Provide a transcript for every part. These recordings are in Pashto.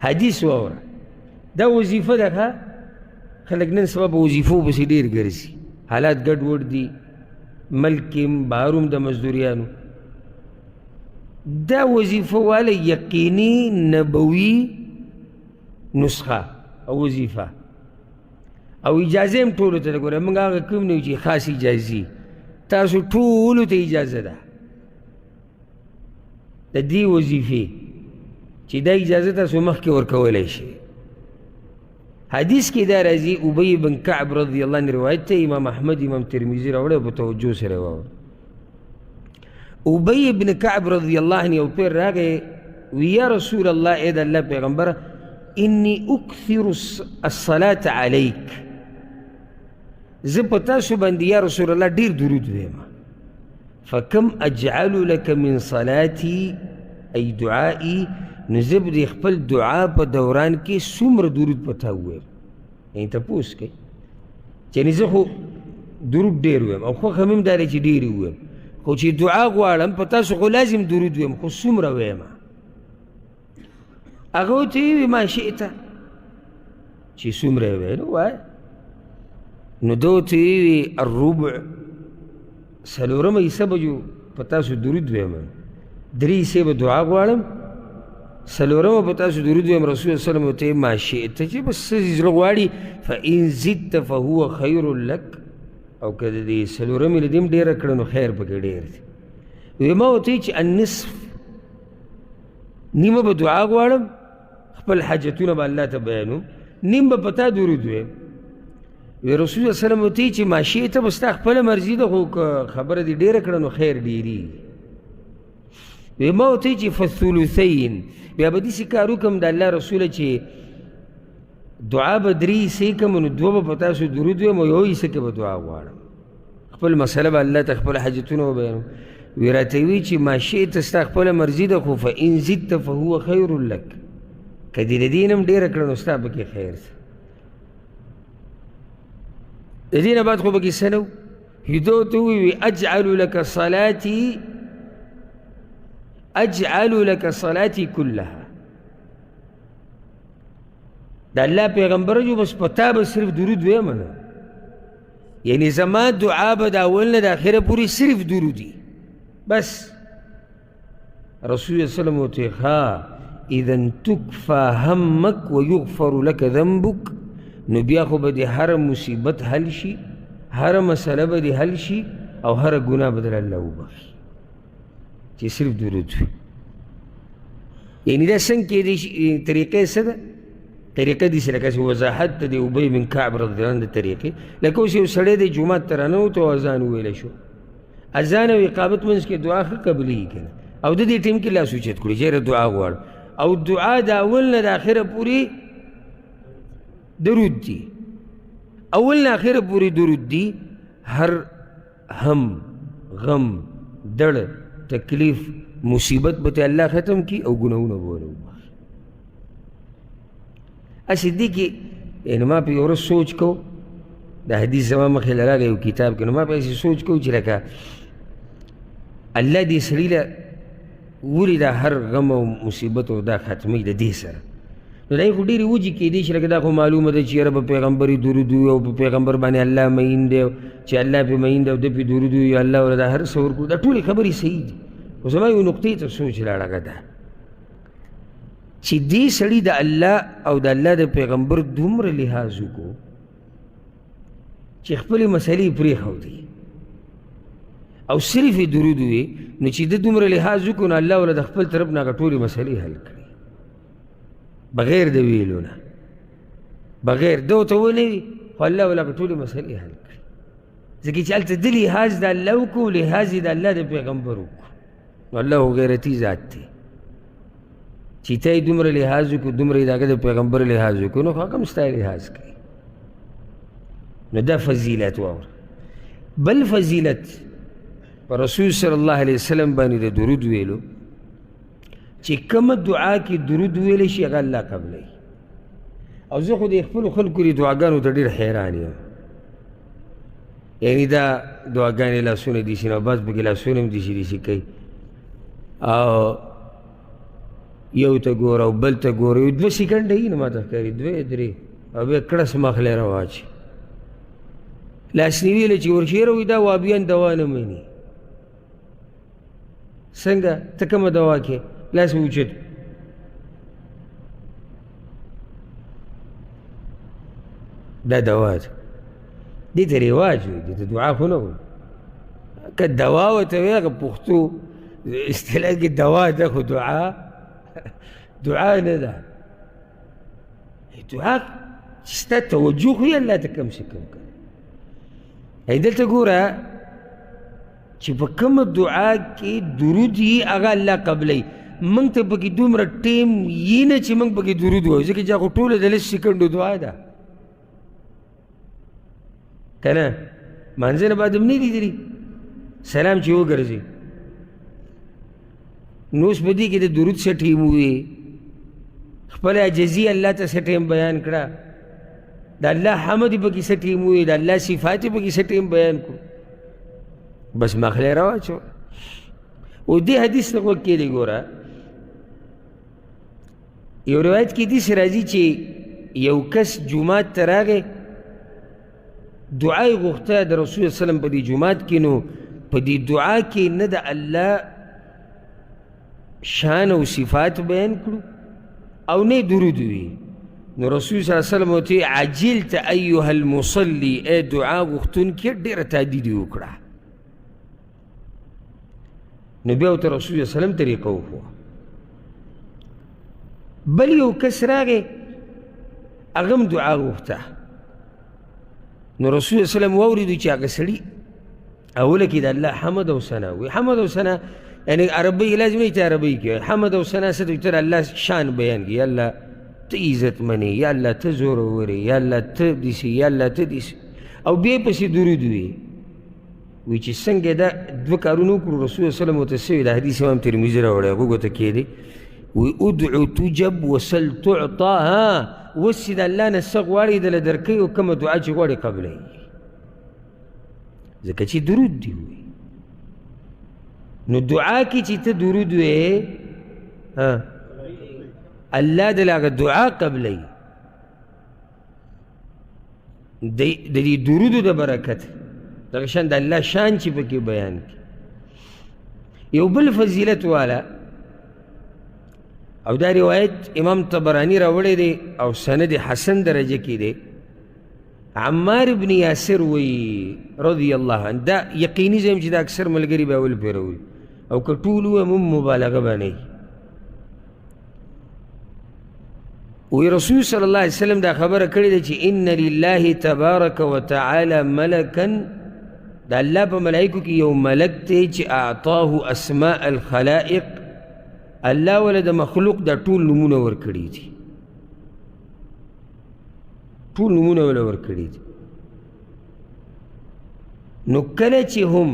حدیث واوره دا وظیفه ده ښه خلک نن سبا په وظیفو پسې ډېر ګرځي حالات ګډ وډ دي ملک کې بهر هم د مزدوریانو دا وظیفه والا یقیني نبوي نسخه او وظیفه او اجازه هم ټولو ته ده ګوره موږ هغه کوم نه یو چې خاص اجازي تاسو ټولو ته اجازه ده د دې وظیفې چې دا اجازه تاسو مخکې ورکولی شئ حدیث کې دا راځي ابی بن کعب رضی الله عنه روایت ته امام احمد امام ترمذي راوړی په توجه سره واوره ابی بن کعب رضی الله عنه یو پیر راغی وی یا رسول الله ای د الله پیغمبره انی اکثر الصلاة علیک زه په تاسو باندې یا رسول الله ډېر درود ویم فکم اجعل لك من صلاتي ای دعائي نو زه به د خپل دعا په دوران کې څومره درود په تا وویم یعنې تپوس کوي چې یعنې زه خو درود ډېر ویم او خوښه مې هم دا دی چې ډېر وویم خو چې دعا غواړم په تاسو خو لازم درود ویم خو څومره ویم هغه ورته ویې ما شئته چې څومره یې ویې نو وایه نو ده ورته ویې الربع څلورمه حصه به جو په تاسو درود ویم 3 حصې به دعا غواړم څلورمه په تاسو درود ویم رسول الله صلی الله علیه وسلم ورته ما شئته چې بس څه زړه غواړي فان زدت فهو خیر لک او که د دې څلورمې له دې هم ډېره کړه نو خیر پکې ډېر دی وی ما ورته چې النصف نیمه به دعا غواړم خپل حاجتونه به الله ته بیانوم نیم به په تا درود ویم وی رسول الله صلی الله علیه وسلم ورته چې ما شئته به ستا خپله مرضي ده خو که خبره دې ډېره کړه نو خیر ډېرېږي وی ما ورته چې فالثلثین بیا به داسې کار وکړم د الله رسوله چې دعا به 3 حصې کړم نو 2 به په تاسو درود ویم او 1 حصه کې به دعا غواړم خپل مسله به الله ته خپل حاجتونه وبیانوم وی راته وی چې ما شئته ستا خپله مرضي ده خو فان زدت فهو خیر لک که دې د دې نه هم ډېره کړه نو ستا پکې خیر ده د دې نه بعد خو پکې څه نه و ده ورته ووی اجعل لك صلاتي اجعل لك صلاتي كلها د الله پیغمبر جو بس په تا به صرف درود ویم نه یعنې زما دعا به د اول نه د اخره پورې صرف درودي بس رسول الله صلی الله علیه وسلم ورته ښه اذا تکفى همک ویغفر لك ذنبک نو بیا خو به د هر مصیبت حل شي هر مسله به د حل شي او هر ګناه به در الله وبخي چې صرف درود وي یعنې دا څنګه کېدی شي طریقې څه ده طریقه داسې لکه چې وضاحت ته د ابی بن کعب رضی الله عنه د طریقې لکه اوس یو سړی دی جومات ته راننوت او اذان وویلی شو اذان او اقامت منځ کې دعا ښه قبلېږي که نه او د دې ټیم کې لاس اوچت کړي چېرې دعا غواړو او دعا د اول نه د اخره پورې درود دی اول نه اخره پورې درود دی هر هم غم دړ تکلیف مصیبت به ته الله ختم کړي او ګناهونه به ونه وبخي اسې دې کې یعنې ما په یو ورځ سوچ کو د حدیث زما مخې له راغی یو کتاب کې نو ما په هسې سوچ کو چې لکه الله دې سړي له ولې دا هر غم او مصیبت او دا ختموي د دې سره نو دا یې خو ډېرې وجې کېدی شي لکه دا خو معلومه ده چې یاره په پیغمبر یې درود ووي او په پیغمبر باندې الله مین دی چې الله پې مین دی او ده پې درود ووي الله ورله دا هر څه ورکړو دا ټولې خبرې صحیح دي خو زما یو نقطې ته سوچ لاړه هغه ده چې دې سړي د الله او د الله د پیغمبر دومره لحاظ وکړو چې خپلې مسلې یې پرېښودې او صرف یې درود ووي نو چې ده دومره لحاظ وکړو نو الله ورله د خپل طرف نه هغه ټولې مسلې حل کړي بغیر د ویلو نه بغیر ده ورته ونی وي خو الله ورله هغه ټولې مسلې حل کړي ځکه چې هلته ده لحاظ د الله وکړو لحاظ یې د الله د پیغمبر وکړو نو الله خو غیرتي ذات دی چې ته یې دومره لحاظ وکړو دومره یې د هغه د پیغمبر لحاظ وکړو نو خو هغه هم ستا لحاظ کوي نو دا فضیلت واوره بل فضیلت په رسول صلی الله علیه وسلم باندې د درود ویلو چې کومه دعا کې درود ویلی شي هغه الله قبلوي او زه خو د خپلو خلکو د دعاګانو ته ډېر حیران یم یعنې دا دعاګانې لاسونه دېسي نو بعض پکې لاسونه هم دېسي کوي او یو ته ګوره او بل ته ګوره، یو 2 سیکنډه یي نه ماته ښکاري 2 3 او بیا کړس مخلی راواچي لاسنیوي له چې ورشېره وي دا وابیان دوا نه مني. څنګه ته کومه دوا کې لاس اوچت دا دوا ده، دې ته رواج وي، دې ته دعا خو نه وي. که دوا ورته وایي هغه پښتو اصطلاح کې دوا ده، خو دعا نه ده. دعا چې ستا توجه خو یې الله ته کم شي کم کړه. دلته ګوره چې په کومه دعا کې درود یي هغه الله قبلوي. موږ ته پکې دومره ټیم یي نه چې موږ پکې درود وایو، ځکه چې هغه ټوله د 2 سیکنډو دعا ده که نه. مانځه نه بعد هم نه لیدلي سلام چې وګرځي نو اوس په دې کې د درود څه ټیم ووایي، خپل عجزي الله ته څه ټیم بیان کړه، د الله حمد یې پکې څه ټیم ووایي، د الله صفات یې پکې څه ټیم بیان کړو، بس مخلی راواچو. او دې حدیث ته غوږ کېږدئ. ګوره یو روایت کې داسې راځي چې یو کس جومات ته راغی، دعا یې غوښته د رسول صلی وسلم په دې جومات کې، نو په دې دعا کې نه د الله شان او صفات بیان کړو او نه درود وي. نو رسول صلی الله علیه وسلم ورته عجلت ایها المصلي، ای دعا غوښتونکي ډېره تادید یې وکړه. نو بیا ورته رسول صلی الله علیه وسلم طریقه وښوه. بل یو کس راغی هغه هم دعا غوښته، نو رسول صلی الله علیه وسلم واورېدو چې هغه سړي اوله کې د الله حمد او ثنا وایي. حمد او ثنا یعنی عربی لازم نه چې عربی کې حمد او ثنا څه ته الله شان بیان کړي، یا الله ته عزت منې، یا الله ته زورور یې، یا الله ته داسې، یا الله ته داسې، او بیا پسې درود وي. وایي چې څنګه دا 2 کارونه وکړو رسول صلی الله علیه وسلم ورته څه وي، د حدیث امام ترمذي راوړی هغوی ورته کېدی. وایي ادعو تجب وسل تعطا. ها اوس چې د الله نه څه غواړي دله درکوي، او کومه دعا چې غواړي قبلوي، ځکه چې درود دی وایي. نو دعا کې چې ته درود وایې الله دله هغه دعا قبلوي د دې درودو د برکت. دغه شان د الله شان چې پکې بیان کړي. یو بل فضیلت والا او دا روایت امام طبرانی راوړی دی او سند حسن درجه کې دی. عمار ابن یاسر وی رضی الله عنه، دا یقیني زم چې دا اکثر ملګري به اول پیروي، او که ټول ووایم هم مبالغه به نه وي. وی رسول صلی الله علیه وسلم دا خبره کړې ده چې ان لله تبارک وتعالى ملکا، د الله په ملایکو کې یو ملک دی چې اعطاه اسماء الخلائق، الله ولا د مخلوق دا ټول نمونه ورکړي دي، ټول نمونه ولا ورکړي دي. نو کله چې هم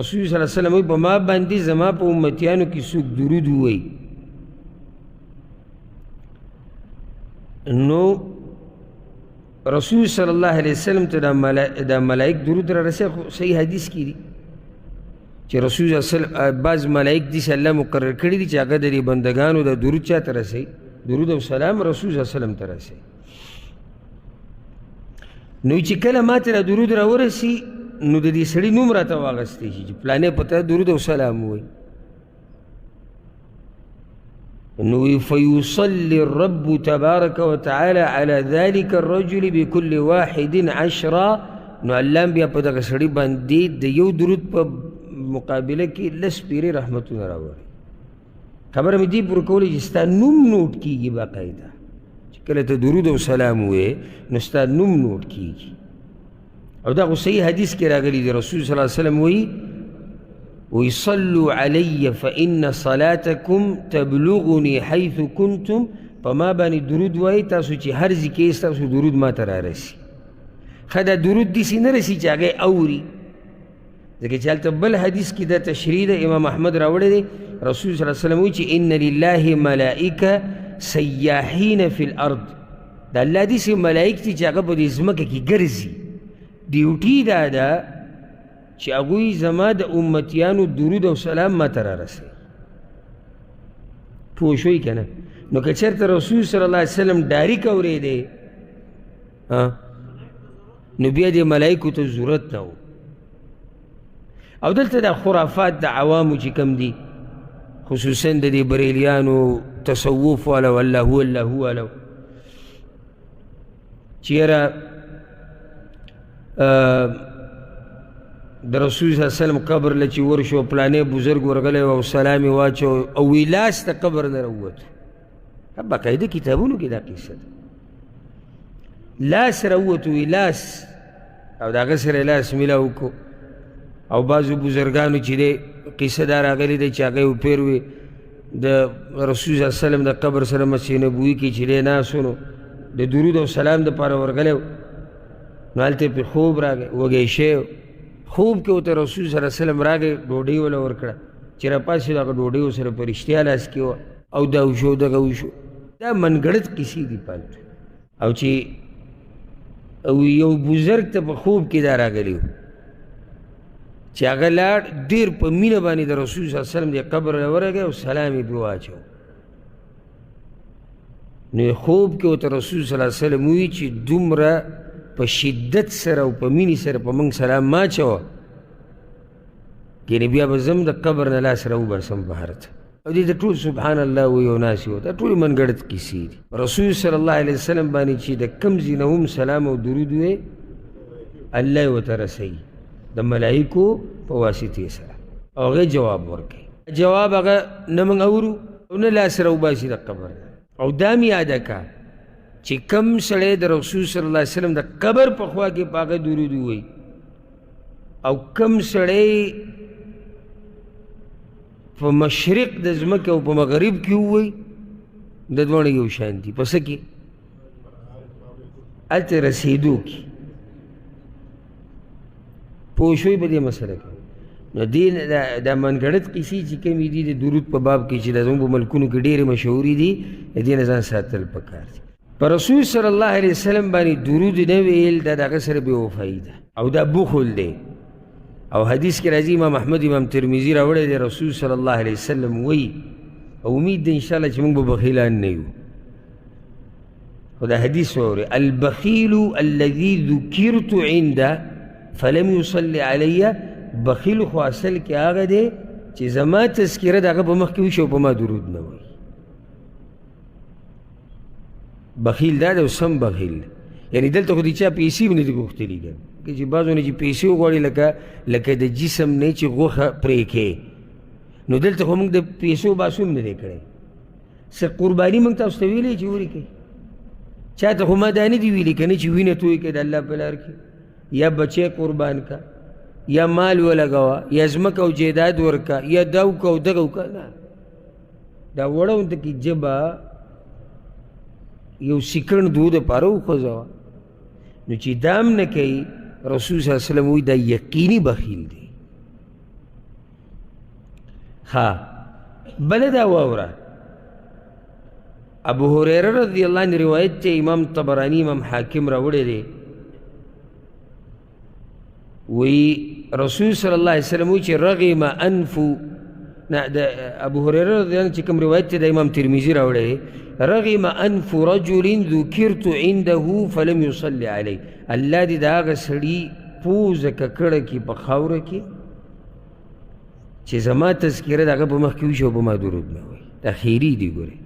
رسول صلی الله علیه وسلم په ما باندې زما په امتیانو کې څوک درود ووایي، نو رسول صلی الله علیه وسلم ته دا ملائک درود را رسي. خو صحیح حدیث کې دي چې رسول صلی الله علیه وسلم بعض ملائک دي چې الله مقرر کړي دي چې هغه د دې بندګانو د درود چا ته رسي، درود او سلام رسول صلی الله علیه وسلم ته رسي. نو چې کله ما ته درود را ورسي، نو د دې سړي نوم راته واغستی شي چې پلانې په ته درود او سلام ووایي. نو فیصلی الرب تبارک وتعالى على ذلك الرجل بكل واحد 10. نو الله بیا په دغه سړي باندې د یو درود په مقابله کې 10 پیرې رحمتونه راوړي. خبره مې دې پوره کولی چې ستا نوم نوټ کېږي باقاعده، چې کله ته درود او سلام ووایې نو ستا نوم نوټ کېږي. او دا خو صحیح حدیث کې راغلی دی، رسول صلی الله علیه وسلم وایي وصلوا علی فإن صلاتکم تبلغنی حیث کنتم. په ما باندې درود وایي تاسو چې هر ځای کې ستاسو درود ما ته رارسي. ښه دا درود داسې نه رسي چې هغه اوري، ځکه چې هلته بل حدیث کې دا تشریح ده امام احمد راوړی دی. رسول صلی الله علیه وسلم وایي چې ان لله ملائکه سیاحین فی الارض، د الله داسې ملائک دي چې هغه په دې ځمکه کې ګرځي. ډیوټي دا ده چې هغوی زما د امتیانو درود او سلام ما ته رارسوي. پوه شوي که نه. نو که چېرته رسول صلی الله علیه وسلم ډایرک اورېدی نو بیا دې ملایکو ته ضرورت نه و. او دلته دا خرافات د عوامو چې کم دي، خصوصا د دې بریلیانو تصوف والا والله والله والا، چې یاره د رسول صلی الله علیه وسلم قبر له چې ورشو پلانې بزرګ ورغلی او سلام یې واچو او وی لاس ته قبر نه راووتو. باقاعده کتابونو کې دا قصه ده، لاس راووتو وی لاس، او د هغه سره لاس میلاو کو. او بعضو بزرګانو چې دی قصه دا راغلی دی چې هغه وپیر وي د رسول صلی الله علیه وسلم د قبر سره مسجد نبوي کې چې دی ناست نو د درود او سلام دپاره ورغلی نو هلته پې خوب راغی، وږی شی خوب کې ورته رسول صلی الله علیه وسلم راغی، ډوډۍ وله ورکړه. چې راپاسېد هغه ډوډۍ ورسره په رښتیا لاس کې وه او دا وشو دغه وشو. دا منګړت کیسې دي پالتو. او چې یو بزرګ ته په خوب کې دا راغلی و چې هغه لاړ ډېر په مینه باندې د رسول صلی الله علیه وسلم د قبر له ورغی او سلام یې پرې واچو. نو خوب کې ورته رسول صلی الله علیه وسلم ووایي چې دومره په شدت سره او په مینې سره په موږ سلام ما اچوه، یعنې بیا به زم د قبر نه لاس راوباسم بهر ته. او دې ته ټول سبحان الله وایي او ناسې وو. دا ټولې منګړت کیسې دي. رسول صلی الله علیه وسلم باندې چې د کوم ځای نه هم سلام او درود وی الله یې ورته رسوي د ملایکو په واسطې سره، او هغه جواب ورکوي. جواب هغه نه موږ اورو او نه لاس راوباسي د قبر نه. او دا مې یاده که چې کم سړی د رسول صلی الله علیه وسلم د قبر په خوا کې په هغه درود ووایي او کم سړی په مشرق د ځمکې او په مغرب کې ووایي، د دواړه یو شان دي. په څه کې؟ هلته رسېدو کې. پوه شوئ په دې مسله کې؟ نو دې دا منګړت کیسې چې کومې دي د درود په باب کې چې دا زموږ په ملکونو کې ډېرې مشهورې دي، د دې نه ځان ساتل پکار دي. په رسول صلی الله علیه وسلم باندې درود نه ویل دا د هغه سره بې وفایي ده او دا بخل دی. او حدیث کې راځي، امام احمد امام ترمذي راوړی دی، رسول صلی الله علیه وسلم وایي، او امید ده انشاءالله چې موږ به بخیلان نه یو. خو دا حدیث واورئ، البخیل الذي ذکرت عنده فلم يصلي علی. بخیل خو اصل کې هغه دی چې زما تذکره د هغه په مخ کې وشي او په ما درود نه وایي. بخیل دا دی او سم بخیل. یعنی دلته خو د چا پیسې هم نه دي غوښتلي ده، که چې بعضو نه چې پیسې وغواړي لکه د جسم نه چې غوښه پرې کړې، نو دلته خو موږ د پیسو باسو هم نه دی کړی. څه قرباني موږ تاسو ته ویلی چې ولیکئ، چا ته خو ما دا نه دي ویلي که نه چې وینه توی کړې د الله په لار کې، یا بچی قربان کا، یا مال ولګوه، یا ځمکه او جیداد ورکه، یا دا وکړه او دغه وکړه. نه، دا وړونده کې ژبه یو سیکړ دو دپاره وخوځوه. نو چې دام نه کوي، رسول صلی الله علیه وسلم وایي دا یقیني بخیل دی. ها بله دا واوره، ابو هریره رضی الله عنه روایت ته امام طبرانی امام حاکم راوړی دی، وی رسول صلی الله علیه وسلم وی چې رغم انفو، نه د ابو هریره رضی الله عنه چې کوم روایت ته د امام ترمذي راوړی، رغم انف رجل ذکرت عنده فلم يصلي علی. الله دې د هغه سړي پوزه ککړه کړي په خاوره کې چې زما تذکره د هغه په مخ کې وشي او په ما درود نه وایي. دا خیري دي. ګورئ